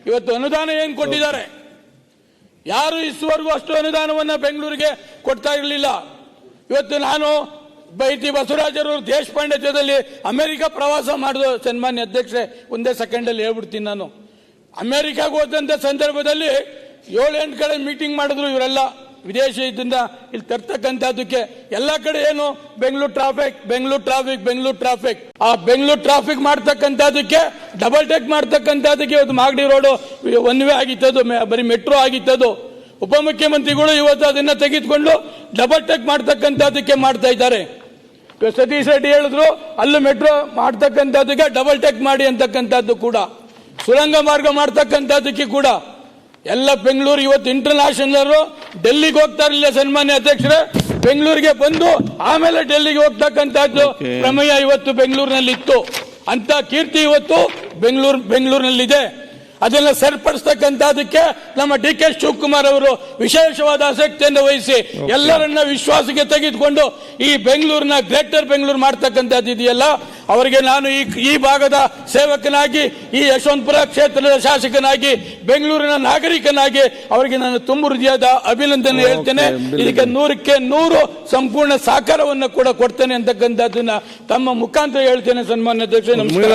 ಇವತ್ತು ಅನುದಾನ ಏನು ಕೊಟ್ಟಿದ್ದಾರೆ, ಯಾರು ಇಷ್ಟವರೆಗೂ ಅಷ್ಟು ಅನುದಾನವನ್ನು ಬೆಂಗಳೂರಿಗೆ ಕೊಡ್ತಾ ಇರಲಿಲ್ಲ. ಇವತ್ತು ನಾನು ಟಿ ಬಸವರಾಜರು ದೇಶಪಾಂಡೆ ಜೊತೆಲಿ ಅಮೆರಿಕ ಪ್ರವಾಸ ಮಾಡಿದ ಸನ್ಮಾನ್ಯ ಅಧ್ಯಕ್ಷರೇ, ಒಂದೇ ಸೆಕೆಂಡಲ್ಲಿ ಹೇಳ್ಬಿಡ್ತೀನಿ. ನಾನು ಅಮೆರಿಕಾಗೆ ಹೋದಂಥ ಸಂದರ್ಭದಲ್ಲಿ 7-8 ಕಡೆ ಮೀಟಿಂಗ್ ಮಾಡಿದ್ರು ಇವರೆಲ್ಲ ವಿದೇಶದಿಂದ ಇಲ್ಲಿ ತರ್ತಕ್ಕಂಥದ್ದಕ್ಕೆ. ಎಲ್ಲ ಕಡೆ ಏನು Bengaluru traffic, Bengaluru traffic, Bengaluru traffic. ಆ ಬೆಂಗಳೂರು ಟ್ರಾಫಿಕ್ ಮಾಡ್ತಕ್ಕಂಥದ್ದಕ್ಕೆ, ಡಬಲ್ ಟೆಕ್ ಮಾಡ್ತಕ್ಕಂಥದ್ದಕ್ಕೆ ಇವತ್ತು ಮಾಗಡಿ ರೋಡು ಒನ್ ವೇ ಆಗಿತ್ತದು, ಬರೀ ಮೆಟ್ರೋ ಆಗಿತ್ತದು. ಉಪಮುಖ್ಯಮಂತ್ರಿಗಳು ಇವತ್ತು ಅದನ್ನ ತೆಗೆದುಕೊಂಡು ಡಬಲ್ ಟೆಕ್ ಮಾಡ್ತಕ್ಕಂಥದ್ದಕ್ಕೆ ಮಾಡ್ತಾ ಇದ್ದಾರೆ. ಸತೀಶ್ ರೆಡ್ಡಿ ಹೇಳಿದ್ರು ಅಲ್ಲೂ ಮೆಟ್ರೋ ಮಾಡ್ತಕ್ಕಂಥದ್ದಕ್ಕೆ ಡಬಲ್ ಟೆಕ್ ಮಾಡಿ ಅಂತಕ್ಕಂಥದ್ದು ಕೂಡ, ಸುರಂಗ ಮಾರ್ಗ ಮಾಡ್ತಕ್ಕಂಥದ್ದಕ್ಕೆ ಕೂಡ ಎಲ್ಲ ಬೆಂಗಳೂರು ಇವತ್ತು ಇಂಟರ್ನ್ಯಾಷನಲ್ ಡೆಲ್ಲಿಗೆ ಹೋಗ್ತಾ ಇರಲಿಲ್ಲ ಸನ್ಮಾನ್ಯ ಅಧ್ಯಕ್ಷರೇ, ಬೆಂಗಳೂರಿಗೆ ಬಂದು ಆಮೇಲೆ ಡೆಲ್ಲಿಗೆ ಹೋಗ್ತಕ್ಕಂಥದ್ದು ಪ್ರಮೇಯ ಇವತ್ತು ಬೆಂಗಳೂರಿನಲ್ಲಿ ಇತ್ತು. ಅಂತ ಕೀರ್ತಿ ಇವತ್ತು ಬೆಂಗಳೂರಿನಲ್ಲಿದೆ. ಅದನ್ನ ಸರಿಪಡಿಸ್ತಕ್ಕಂಥದಕ್ಕೆ ನಮ್ಮ ಡಿ.ಕೆ. ಶಿವಕುಮಾರ್ ಅವರು ವಿಶೇಷವಾದ ಆಸಕ್ತಿಯನ್ನು ವಹಿಸಿ ಎಲ್ಲರನ್ನ ವಿಶ್ವಾಸಕ್ಕೆ ತೆಗೆದುಕೊಂಡು ಈ ಬೆಂಗಳೂರಿನ ಗ್ರೇಟರ್ ಬೆಂಗಳೂರು ಮಾಡ್ತಕ್ಕಂಥದ್ದು ಇದೆಯಲ್ಲ, ಅವರಿಗೆ ನಾನು ಈ ಭಾಗದ ಸೇವಕನಾಗಿ, ಈ ಯಶವಂತಪುರ ಕ್ಷೇತ್ರದ ಶಾಸಕನಾಗಿ, ಬೆಂಗಳೂರಿನ ನಾಗರಿಕನಾಗಿ ಅವರಿಗೆ ನಾನು ತುಂಬ ಹೃದಯದ ಅಭಿನಂದನೆ ಹೇಳ್ತೇನೆ. ಇದಕ್ಕೆ 100ಕ್ಕೆ 100 ಸಂಪೂರ್ಣ ಸಹಕಾರವನ್ನು ಕೂಡ ಕೊಡ್ತೇನೆ ಅಂತಕ್ಕಂಥದ್ದನ್ನ ತಮ್ಮ ಮುಖಾಂತರ ಹೇಳ್ತೇನೆ. ಸನ್ಮಾನ್ಯ ಅಧ್ಯಕ್ಷ, ನಮಸ್ಕಾರ.